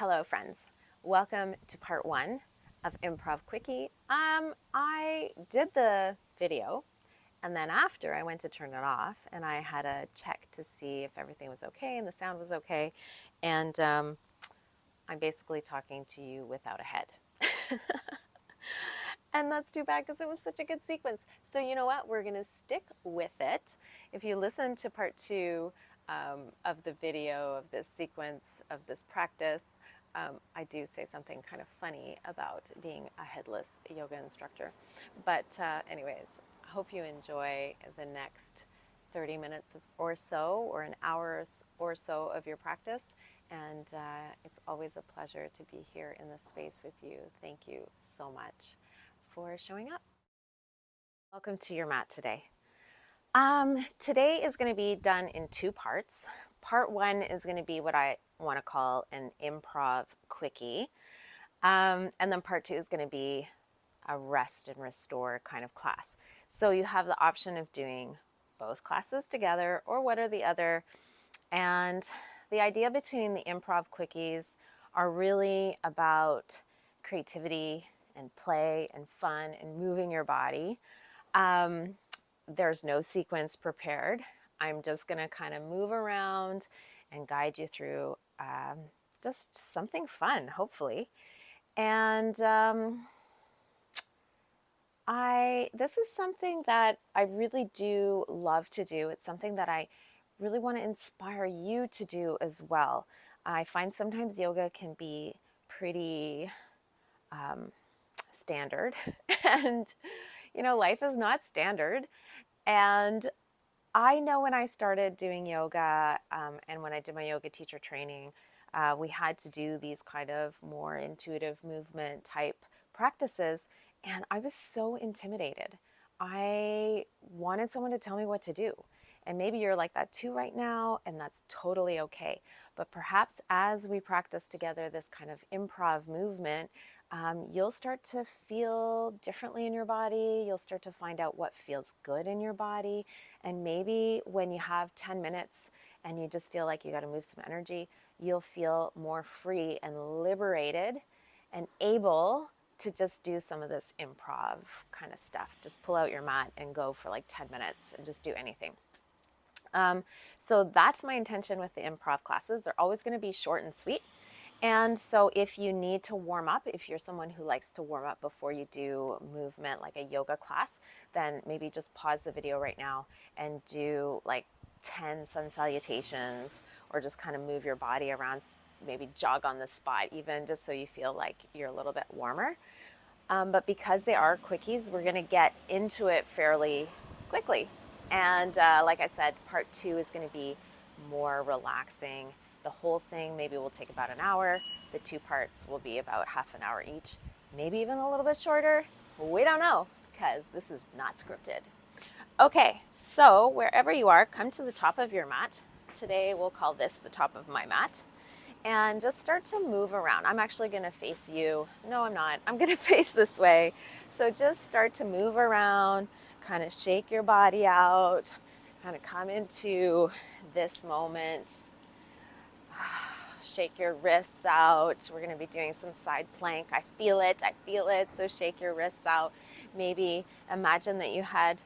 Hello, friends. Welcome to part one of Improv Quickie. I did the video, and then after I went to turn it off, and I had a check to see if everything was okay and the sound was okay. And I'm basically talking to you without a head. And that's too bad because it was such a good sequence. So you know what? We're going to stick with it. If you listen to part two of the video of this sequence, of this practice, I do say something kind of funny about being a headless yoga instructor. But anyways, I hope you enjoy the next 30 minutes or so, or an hour or so of your practice. And it's always a pleasure to be here in this space with you. Thank you so much for showing up. Welcome to your mat today. Today is going to be done in two parts. Part one is going to be what I want to call an improv quickie. And then part two is going to be a rest and restore kind of class. So you have the option of doing both classes together or one or the other. And the idea between the improv quickies are really about creativity and play and fun and moving your body. There's no sequence prepared. I'm just going to kind of move around and guide you through just something fun, hopefully. And this is something that I really do love to do. It's something that I really want to inspire you to do as well. I find sometimes yoga can be pretty standard, and you know, life is not standard. And I know when I started doing yoga and when I did my yoga teacher training, we had to do these kind of more intuitive movement type practices, and I was so intimidated. I wanted someone to tell me what to do. And maybe you're like that too right now, and that's totally okay. But perhaps as we practice together this kind of improv movement, you'll start to feel differently in your body. You'll start to find out what feels good in your body. And maybe when you have 10 minutes and you just feel like you got to move some energy, you'll feel more free and liberated and able to just do some of this improv kind of stuff. Just pull out your mat and go for like 10 minutes and just do anything. So that's my intention with the improv classes. They're always going to be short and sweet. And so if you need to warm up, if you're someone who likes to warm up before you do movement like a yoga class, then maybe just pause the video right now and do like 10 sun salutations, or just kind of move your body around, maybe jog on the spot even, just so you feel like you're a little bit warmer. But because they are quickies, we're going to get into it fairly quickly. And like I said, part two is going to be more relaxing. The whole thing maybe will take about an hour. The two parts will be about half an hour each, maybe even a little bit shorter. We don't know, because this is not scripted. Okay, so wherever you are, come to the top of your mat. Today we'll call this the top of my mat. And just start to move around. I'm actually going to face you. No, I'm not. I'm going to face this way. So just start to move around, kind of shake your body out, kind of come into this moment. Shake your wrists out. We're going to be doing some side plank. I feel it. I feel it. So shake your wrists out. Maybe imagine that you had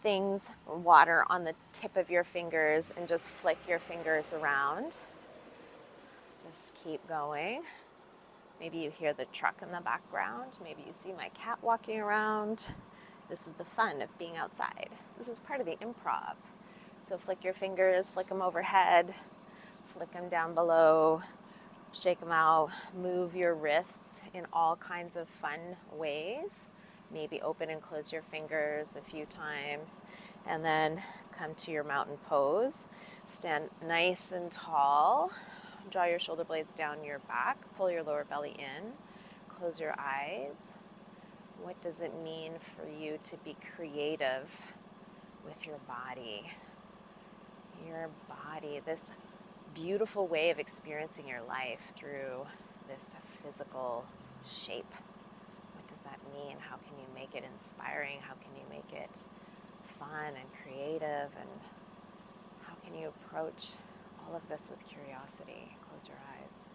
things, water on the tip of your fingers, and just flick your fingers around. Just keep going. Maybe you hear the truck in the background. Maybe you see my cat walking around. This is the fun of being outside. This is part of the improv. So flick your fingers, flick them overhead, flick them down below, shake them out, move your wrists in all kinds of fun ways. Maybe open and close your fingers a few times, and then come to your mountain pose. Stand nice and tall. Draw your shoulder blades down your back, pull your lower belly in, close your eyes. What does it mean for you to be creative with your body? Your body, this beautiful way of experiencing your life through this physical shape. What does that mean? How can you make it inspiring? How can you make it fun and creative? And how can you approach all of this with curiosity? Close your eyes.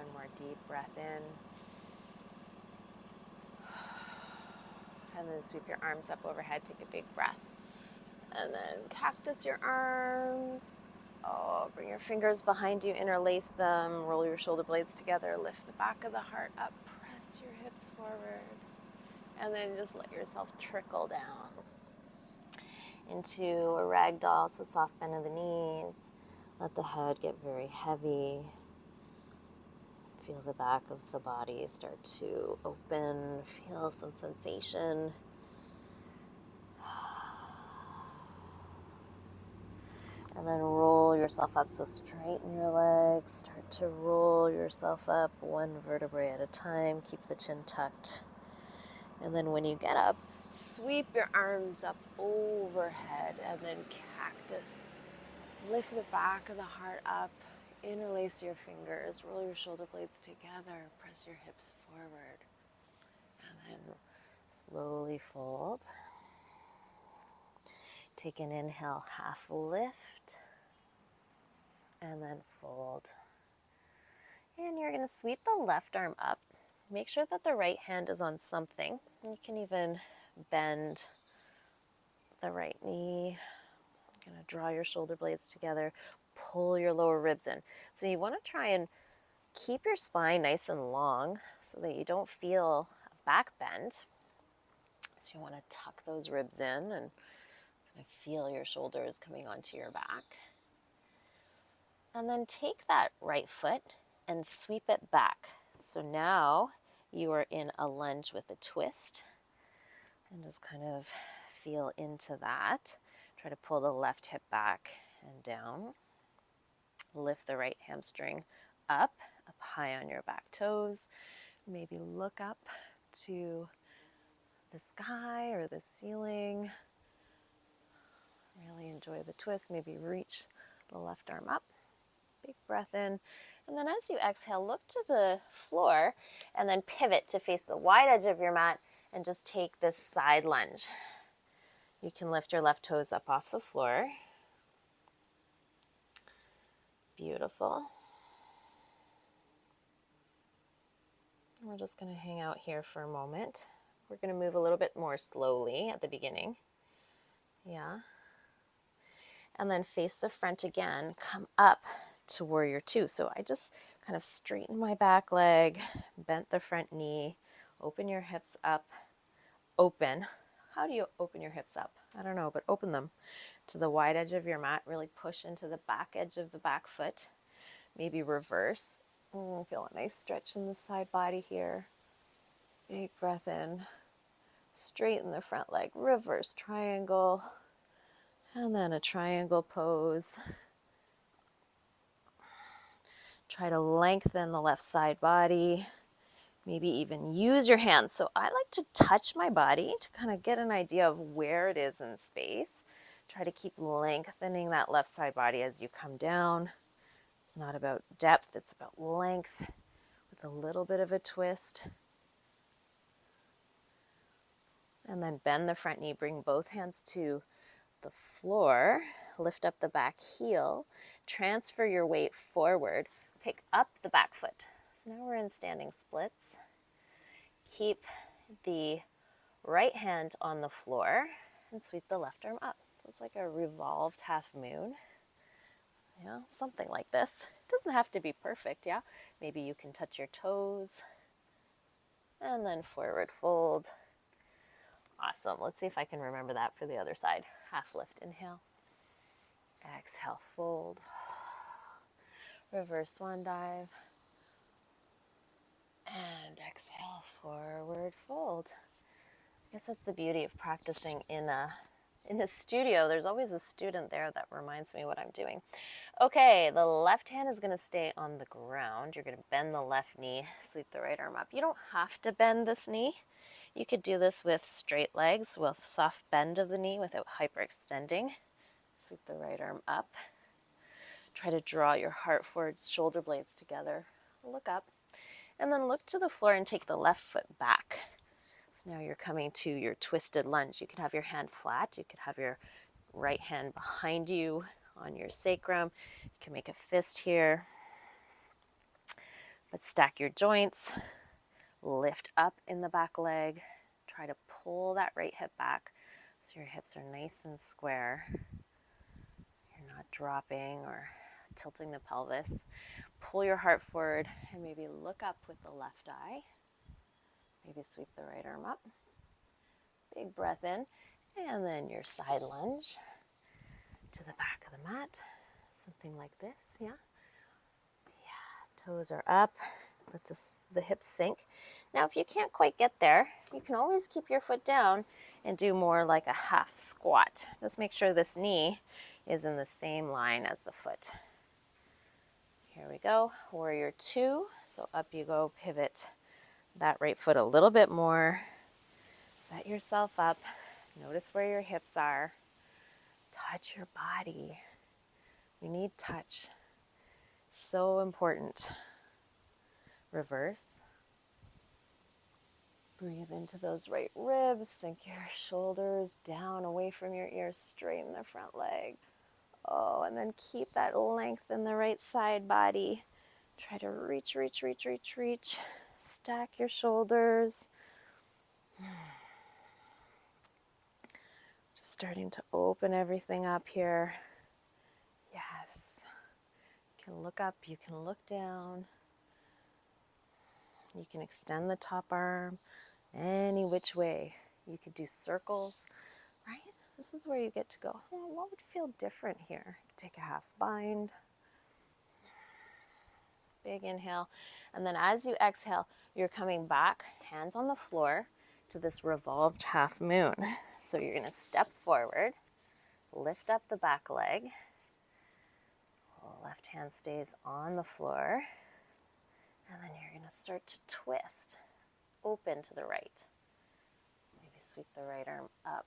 One more deep breath in. And then sweep your arms up overhead. Take a big breath. And then cactus your arms. Oh, bring your fingers behind you, interlace them, roll your shoulder blades together, lift the back of the heart up, press your hips forward, and then just let yourself trickle down into a ragdoll, so soft bend of the knees. Let the head get very heavy. Feel the back of the body start to open, feel some sensation. And then roll yourself up, so straighten your legs, start to roll yourself up one vertebrae at a time, keep the chin tucked. And then when you get up, sweep your arms up overhead, and then cactus. Lift the back of the heart up, interlace your fingers, roll your shoulder blades together, press your hips forward, and then slowly fold. Take an inhale, half lift, and then fold. And you're going to sweep the left arm up. Make sure that the right hand is on something. You can even bend the right knee. You're going to draw your shoulder blades together, pull your lower ribs in. So you want to try and keep your spine nice and long so that you don't feel a back bend. So you want to tuck those ribs in and kind of feel your shoulders coming onto your back. And then take that right foot and sweep it back. So now you are in a lunge with a twist. And just kind of feel into that. Try to pull the left hip back and down. Lift the right hamstring up high on your back toes. Maybe look up to the sky or the ceiling. Really enjoy the twist. Maybe reach the left arm up. Big breath in. And then as you exhale, look to the floor and then pivot to face the wide edge of your mat and just take this side lunge. You can lift your left toes up off the floor. Beautiful. We're just going to hang out here for a moment. We're going to move a little bit more slowly at the beginning. Yeah. And then face the front again. Come up to warrior two. So I just kind of straighten my back leg, bent the front knee, open your hips up, open. How do you open your hips up? I don't know, but open them to the wide edge of your mat. Really push into the back edge of the back foot. Maybe reverse. Feel a nice stretch in the side body here. Big breath in. Straighten the front leg. Reverse triangle. And then a triangle pose. Try to lengthen the left side body. Maybe even use your hands. So I like to touch my body to kind of get an idea of where it is in space. Try to keep lengthening that left side body as you come down. It's not about depth, it's about length with a little bit of a twist. And then bend the front knee, bring both hands to the floor, lift up the back heel, transfer your weight forward, pick up the back foot. So now we're in standing splits. Keep the right hand on the floor and sweep the left arm up. So it's like a revolved half moon. Yeah, something like this. It doesn't have to be perfect, yeah? Maybe you can touch your toes and then forward fold. Awesome. Let's see if I can remember that for the other side. Half lift, inhale. Exhale, fold. Reverse swan dive. And exhale, forward fold. I guess that's the beauty of practicing in a studio. There's always a student there that reminds me what I'm doing. Okay, the left hand is going to stay on the ground. You're going to bend the left knee, sweep the right arm up. You don't have to bend this knee. You could do this with straight legs, with soft bend of the knee without hyperextending. Sweep the right arm up. Try to draw your heart forward, shoulder blades together. Look up. And then look to the floor and take the left foot back. So now you're coming to your twisted lunge. You could have your hand flat. You could have your right hand behind you on your sacrum. You can make a fist here. But stack your joints, lift up in the back leg, try to pull that right hip back so your hips are nice and square. You're not dropping or tilting the pelvis. Pull your heart forward and maybe look up with the left eye. Maybe sweep the right arm up. Big breath in, and then your side lunge to the back of the mat. Something like this, yeah? Yeah, toes are up. Let the hips sink. Now, if you can't quite get there, you can always keep your foot down and do more like a half squat. Just make sure this knee is in the same line as the foot. Here we go, warrior two. So up you go, pivot that right foot a little bit more. Set yourself up. Notice where your hips are. Touch your body. We need touch. So important. Reverse. Breathe into those right ribs. Sink your shoulders down away from your ears. Straighten the front leg. Oh, and then keep that length in the right side body. Try to reach, reach, reach, reach, reach. Stack your shoulders. Just starting to open everything up here. Yes. You can look up, you can look down. You can extend the top arm any which way. You could do circles, right? This is where you get to go, oh, what would feel different here? You could take a half bind. Big inhale. And then as you exhale, you're coming back, hands on the floor, to this revolved half moon. So you're going to step forward, lift up the back leg. Left hand stays on the floor. And then you're going to start to twist, open to the right. Maybe sweep the right arm up.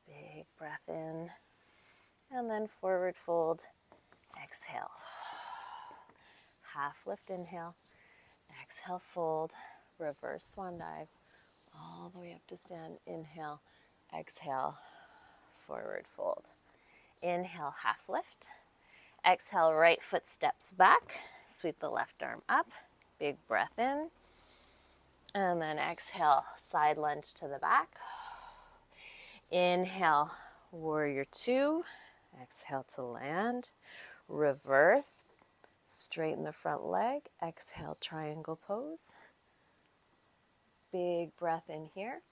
Big breath in. And then forward fold, exhale. Half lift, inhale. Exhale, fold. Reverse swan dive. All the way up to stand. Inhale, exhale, forward fold. Inhale, half lift. Exhale, right foot steps back. Sweep the left arm up. Big breath in. And then exhale, side lunge to the back. Inhale, warrior two. Exhale to land. Reverse. Straighten the front leg. Exhale, triangle pose. Big breath in here.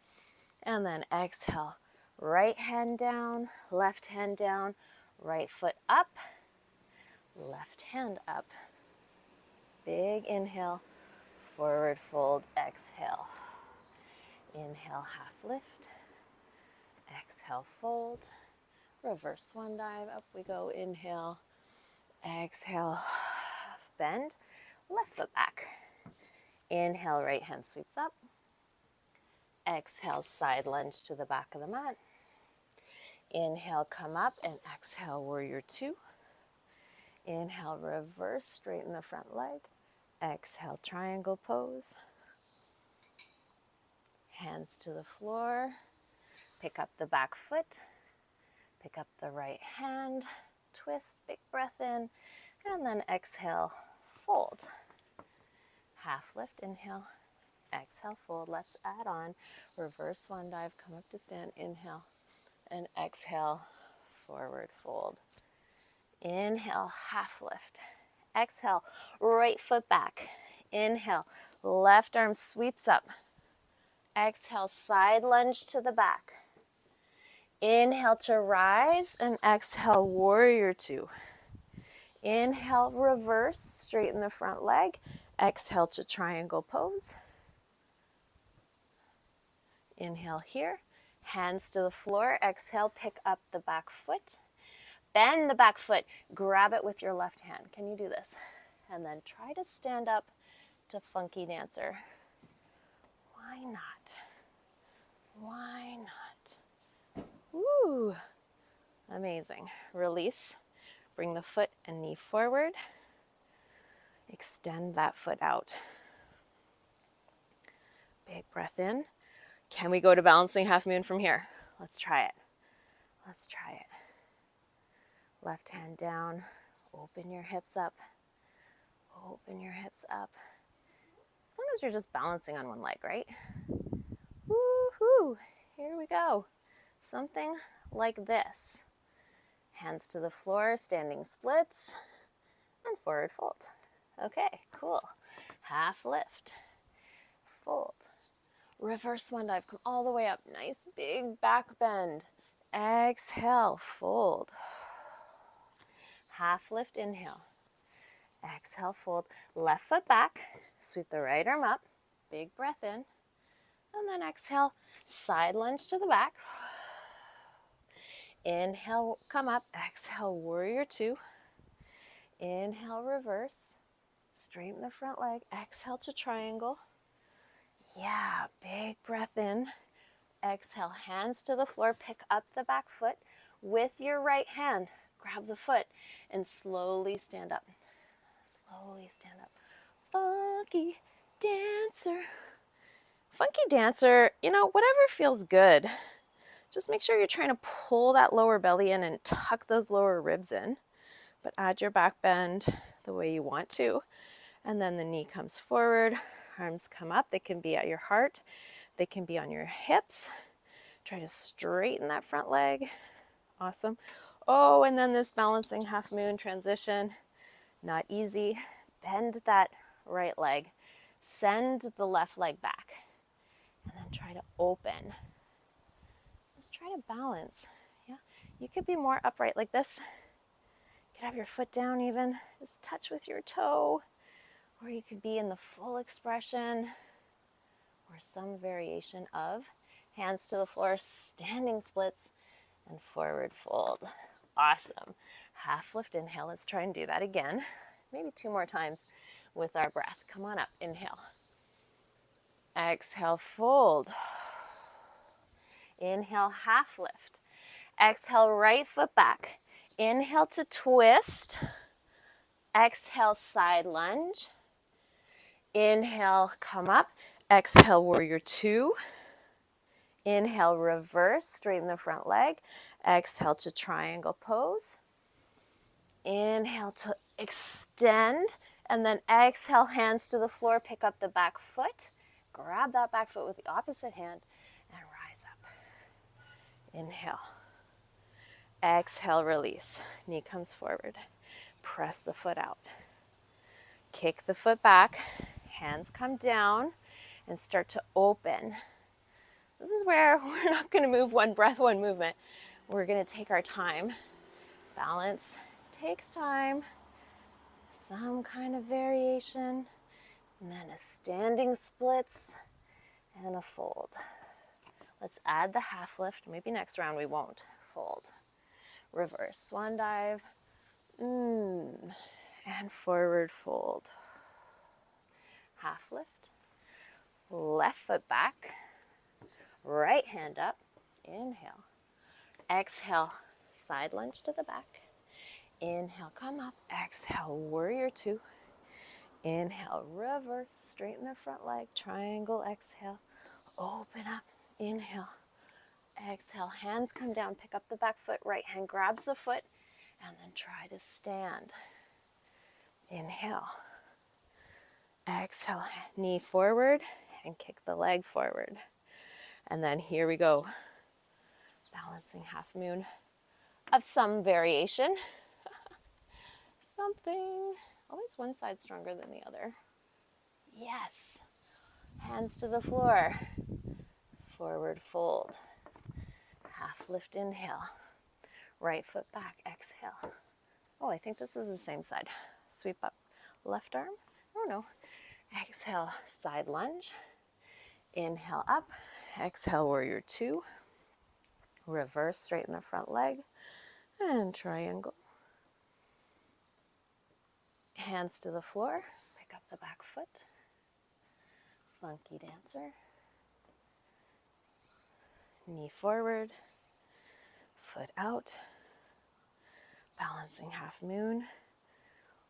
And then exhale, right hand down, left hand down, right foot up, left hand up. Big inhale, forward fold, exhale. Inhale, half lift. Exhale, fold. Reverse swan dive, up we go. Inhale, exhale, bend, left foot back. Inhale, right hand sweeps up. Exhale, side lunge to the back of the mat. Inhale, come up, and exhale, warrior two. Inhale, reverse, straighten the front leg. Exhale, triangle pose. Hands to the floor. Pick up the back foot. Pick up the right hand. Twist, big breath in. And then exhale, fold. Half lift, inhale. Exhale, fold. Let's add on. Reverse swan dive, come up to stand. Inhale. And exhale, forward fold. Inhale, half lift. Exhale, right foot back. Inhale, left arm sweeps up. Exhale, side lunge to the back. Inhale to rise and exhale, warrior two. Inhale, reverse, straighten the front leg. Exhale to triangle pose. Inhale here, hands to the floor. Exhale, pick up the back foot. Bend the back foot, grab it with your left hand. Can you do this? And then try to stand up to funky dancer. Why not? Why not? Woo! Amazing. Release. Bring the foot and knee forward. Extend that foot out. Big breath in. Can we go to balancing half moon from here? Let's try it. Let's try it. Left hand down. Open your hips up. Open your hips up. As long as you're just balancing on one leg, right? Woohoo! Here we go. Something like this. Hands to the floor, standing splits, and forward fold. Okay, cool. Half lift, fold. Reverse one dive, come all the way up. Nice big back bend. Exhale, fold. Half lift, inhale. Exhale, fold. Left foot back, sweep the right arm up. Big breath in. And then exhale, side lunge to the back. Inhale, come up. Exhale, warrior two. Inhale, reverse. Straighten the front leg. Exhale to triangle. Yeah, big breath in. Exhale, hands to the floor. Pick up the back foot with your right hand. Grab the foot and slowly stand up. Slowly stand up. Funky dancer. Funky dancer, whatever feels good. Just make sure you're trying to pull that lower belly in and tuck those lower ribs in. But add your back bend the way you want to. And then the knee comes forward, arms come up. They can be at your heart. They can be on your hips. Try to straighten that front leg. Awesome. Oh, and then this balancing half moon transition. Not easy. Bend that right leg. Send the left leg back. And then try to open. Just try to balance. Yeah, you could be more upright like this. You could have your foot down even. Just touch with your toe. Or you could be in the full expression or some variation of hands to the floor, standing splits, and forward fold. Awesome. Half lift, inhale. Let's try and do that again. Maybe 2 more times with our breath. Come on up. Inhale. Exhale, fold. Inhale, half lift. Exhale, right foot back. Inhale to twist. Exhale, side lunge. Inhale, come up. Exhale, warrior two. Inhale, reverse, straighten the front leg. Exhale to triangle pose. Inhale to extend. And then exhale, hands to the floor. Pick up the back foot. Grab that back foot with the opposite hand and rise up. Inhale. Exhale, release. Knee comes forward. Press the foot out. Kick the foot back. Hands come down and start to open. This is where we're not going to move one breath, one movement. We're going to take our time. Balance takes time. Some kind of variation. And then a standing splits and a fold. Let's add the half lift. Maybe next round we won't. Fold. Reverse swan dive. And forward fold. Half lift. Left foot back. Right hand up. Inhale. Exhale. Side lunge to the back. Inhale, come up. Exhale, warrior two. Inhale, reverse. Straighten the front leg. Triangle, exhale. Open up. Inhale. Exhale, hands come down. Pick up the back foot. Right hand grabs the foot. And then try to stand. Inhale. Exhale, knee forward and kick the leg forward. And then here we go. Balancing half moon of some variation. Something. Always one side stronger than the other. Yes. Hands to the floor. Forward fold. Half lift, inhale. Right foot back, exhale. Oh, I think this is the same side. Sweep up left arm. Oh no. Exhale, side lunge. Inhale up. Exhale, warrior two. Reverse, straighten the front leg. And triangle. Hands to the floor. Pick up the back foot. Funky dancer. Knee forward. Foot out. Balancing half moon.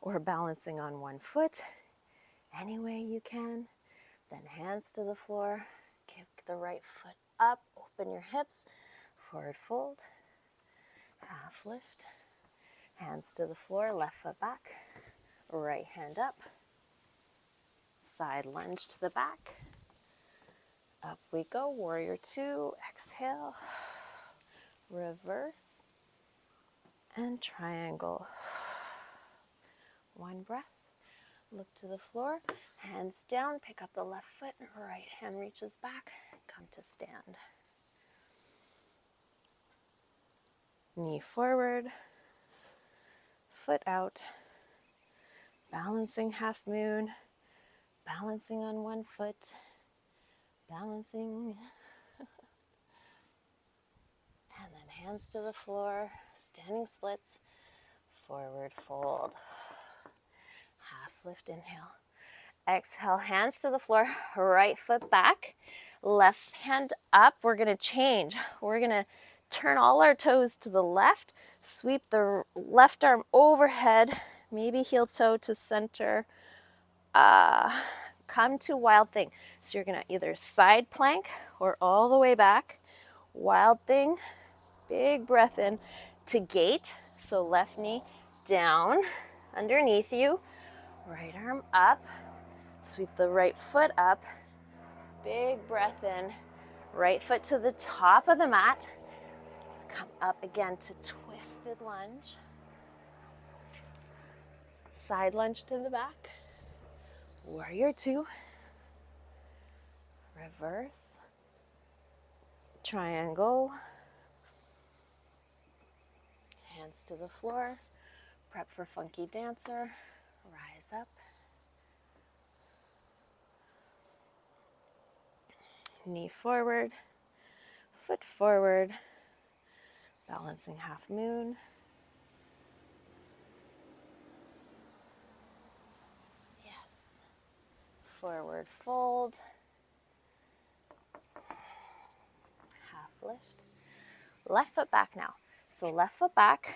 Or balancing on one foot. Any way you can. Then hands to the floor. Kick the right foot up. Open your hips. Forward fold. Half lift. Hands to the floor. Left foot back. Right hand up. Side lunge to the back. Up we go, warrior two, exhale, reverse, and triangle. One breath, look to the floor, hands down, pick up the left foot, right hand reaches back, come to stand. Knee forward, foot out, balancing half moon, balancing on one foot, balancing, and then hands to the floor, standing splits, forward fold, half lift, inhale. Exhale, hands to the floor, right foot back, left hand up. We're going to change. We're going to turn all our toes to the left, sweep the left arm overhead, maybe heel toe to center. Come to wild thing. So you're going to either side plank or all the way back. Wild thing, big breath in to gate. So left knee down underneath you, right arm up. Sweep the right foot up, big breath in, right foot to the top of the mat. Come up again to twisted lunge. Side lunge to the back. Warrior two. Reverse. Triangle. Hands to the floor. Prep for funky dancer. Rise up. Knee forward, foot forward, balancing half moon. Yes. Forward fold, half lift. Left foot back now. So left foot back,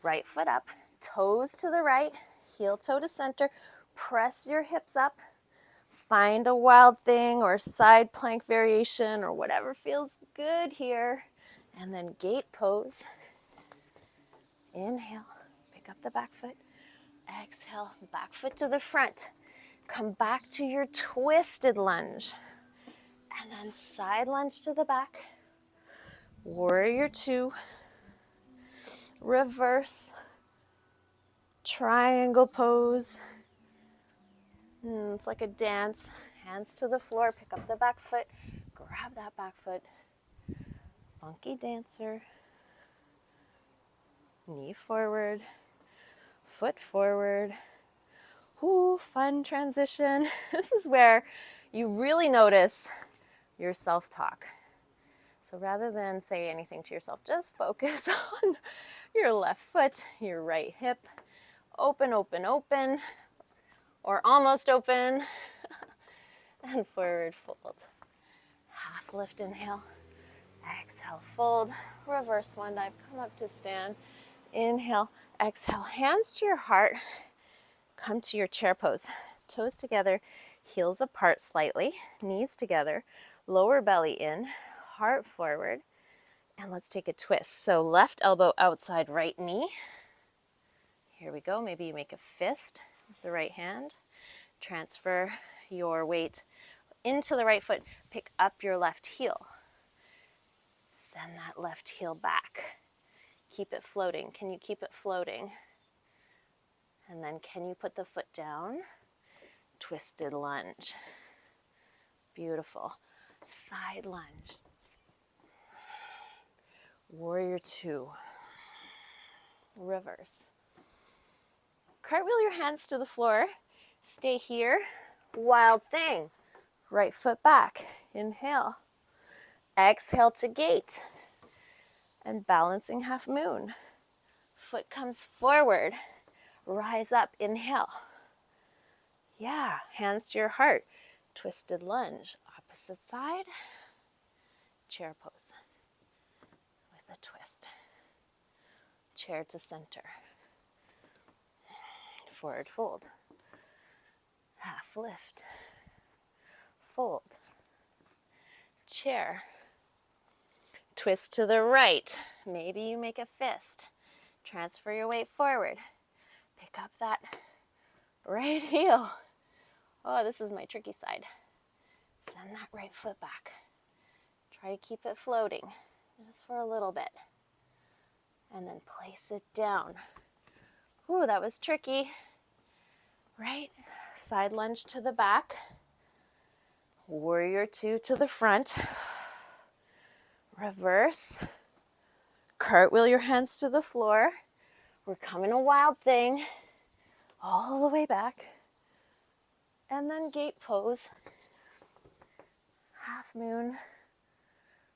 right foot up, toes to the right, heel toe to center. Press your hips up. Find a wild thing or side plank variation or whatever feels good here. And then gate pose. Inhale, pick up the back foot. Exhale, back foot to the front. Come back to your twisted lunge. And then side lunge to the back. Warrior two. Reverse. Triangle pose. It's like a dance. Hands to the floor, pick up the back foot, grab that back foot. Funky dancer. Knee forward, foot forward. Ooh, fun transition. This is where you really notice your self-talk. So rather than say anything to yourself, just focus on your left foot, your right hip. Open, open, open, or almost open. And forward fold. Half lift, inhale. Exhale, fold. Reverse one dive, come up to stand. Inhale, exhale, hands to your heart. Come to your chair pose. Toes together, heels apart slightly, knees together, lower belly in, heart forward. And let's take a twist. So left elbow outside right knee. Here we go. Maybe you make a fist with the right hand. Transfer your weight into the right foot. Pick up your left heel. Send that left heel back. Keep it floating. Can you keep it floating? And then can you put the foot down? Twisted lunge. Beautiful. Side lunge. Warrior two. Reverse. Cartwheel your hands to the floor. Stay here. Wild thing. Right foot back. Inhale. Exhale to gate. And balancing half moon. Foot comes forward. Rise up. Inhale. Yeah. Hands to your heart. Twisted lunge. Opposite side. Chair pose. With a twist. Chair to center. Forward fold. Half lift. Fold. Chair. Twist to the right. Maybe you make a fist. Transfer your weight forward. Pick up that right heel. Oh, this is my tricky side. Send that right foot back. Try to keep it floating just for a little bit. And then place it down. Ooh, that was tricky. Right? Side lunge to the back. Warrior two to the front. Reverse. Cartwheel your hands to the floor. We're coming a wild thing all the way back. And then gate pose. Half moon.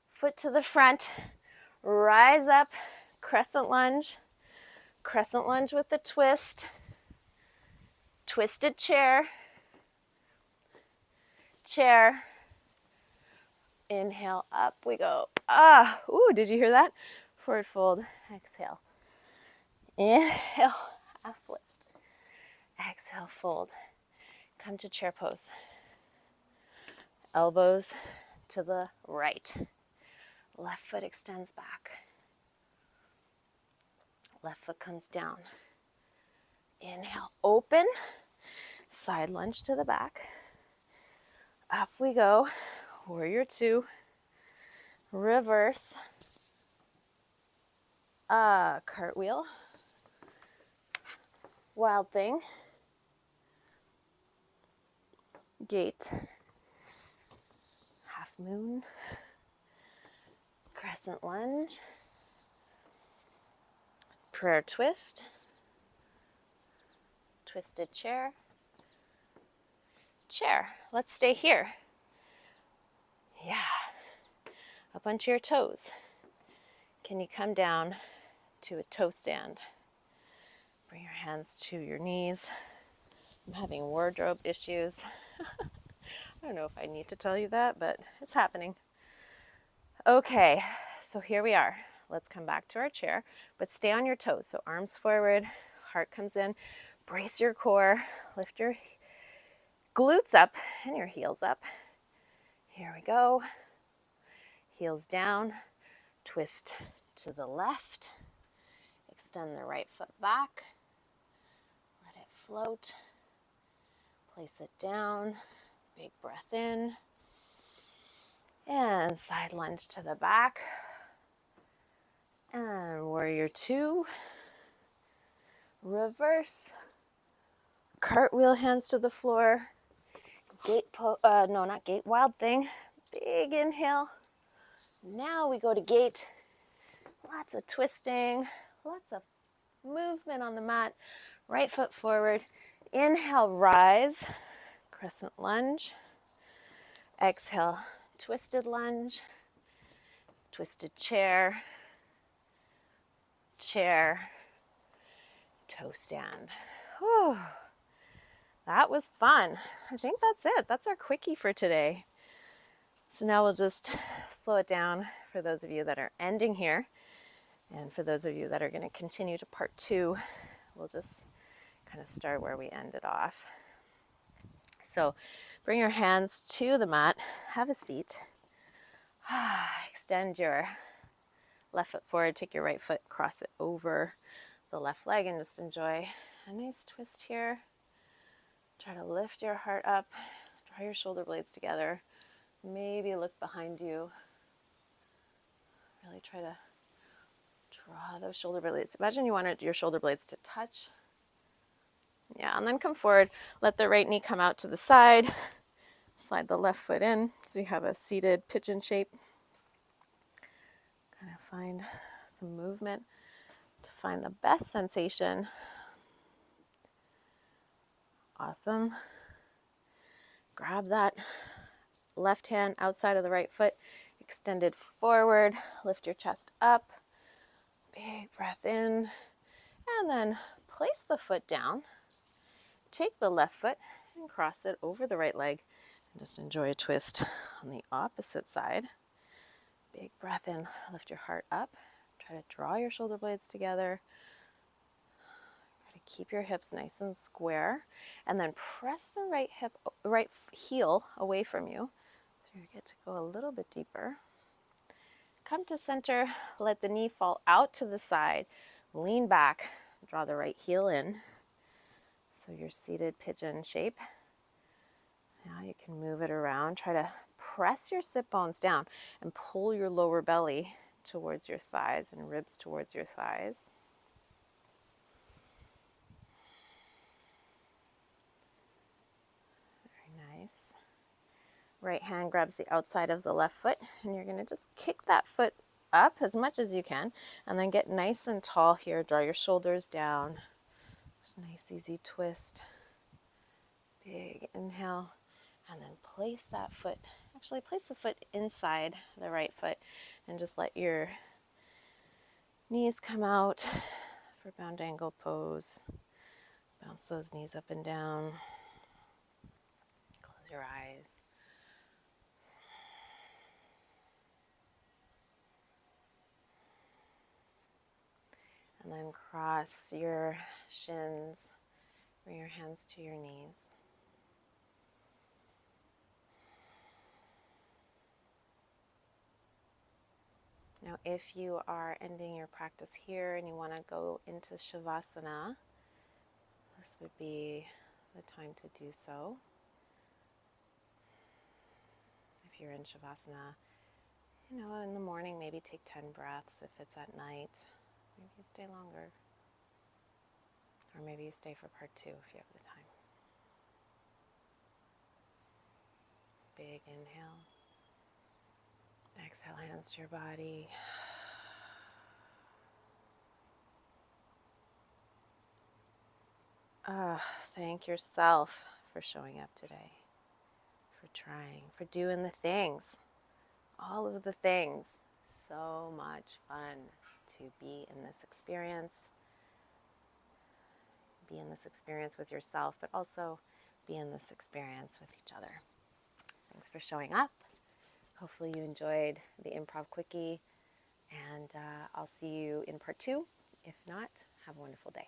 Foot to the front. Rise up. Crescent lunge. Crescent lunge with the twist. Twisted chair. Chair. Inhale, up we go. Ah, ooh, did you hear that? Forward fold. Exhale. Inhale, half lift. Exhale, fold. Come to chair pose. Elbows to the right. Left foot extends back. Left foot comes down. Inhale, open. Side lunge to the back. Up we go. Warrior two. Reverse. Cartwheel. Wild thing. Gate. Half moon. Crescent lunge. Prayer twist. Twisted chair. Chair. Let's stay here. Yeah. Up onto your toes. Can you come down to a toe stand? Bring your hands to your knees. I'm having wardrobe issues. I don't know if I need to tell you that, but it's happening. Okay, so here we are. Let's come back to our chair, but stay on your toes. So arms forward, heart comes in. Brace your core. Lift your glutes up and your heels up. Here we go. Heels down. Twist to the left. Extend the right foot back. Let it float. Place it down. Big breath in. And side lunge to the back. And warrior two. Reverse. Cartwheel, hands to the floor. Wild thing. Big inhale. Now we go to gate. Lots of twisting. Lots of movement on the mat. Right foot forward. Inhale, rise. Crescent lunge. Exhale, twisted lunge. Twisted chair. Chair. Toe stand. Whew. That was fun. I think that's it. That's our quickie for today. So now we'll just slow it down for those of you that are ending here. And for those of you that are going to continue to part two, we'll just kind of start where we ended off. So bring your hands to the mat. Have a seat. Extend your left foot forward. Take your right foot, cross it over the left leg, and just enjoy a nice twist here. Try to lift your heart up. Draw your shoulder blades together. Maybe look behind you. Really try to draw those shoulder blades. Imagine you wanted your shoulder blades to touch. Yeah, and then come forward. Let the right knee come out to the side. Slide the left foot in so you have a seated pigeon shape. Kind of find some movement to find the best sensation. Awesome. Grab that left hand outside of the right foot, extended forward, lift your chest up, big breath in, and then place the foot down. Take the left foot and cross it over the right leg, and just enjoy a twist on the opposite side. Big breath in, lift your heart up, try to draw your shoulder blades together. Keep your hips nice and square, and then press the right heel away from you. So you get to go a little bit deeper. Come to center, let the knee fall out to the side, lean back, draw the right heel in. So your seated pigeon shape. Now you can move it around. Try to press your sit bones down and pull your lower belly towards your thighs and ribs towards your thighs. Very nice. Right hand grabs the outside of the left foot, and you're going to just kick that foot up as much as you can, and then get nice and tall here. Draw your shoulders down. Just nice, easy twist. Big inhale, and then place that foot, actually place the foot inside the right foot, and just let your knees come out for bound angle pose. Bounce those knees up and down. Close your eyes. And then cross your shins, bring your hands to your knees. Now, if you are ending your practice here and you want to go into Shavasana, this would be the time to do so. If you're in Shavasana, in the morning, maybe take 10 breaths. If it's at night, maybe you stay longer. Or maybe you stay for part 2 if you have the time. Big inhale. Exhale, hands to your body. Thank yourself for showing up today, for trying, for doing the things, all of the things. So much fun to be in this experience. Be in this experience with yourself, but also be in this experience with each other. Thanks for showing up. Hopefully you enjoyed the Improv Quickie, and I'll see you in part 2. If not, have a wonderful day.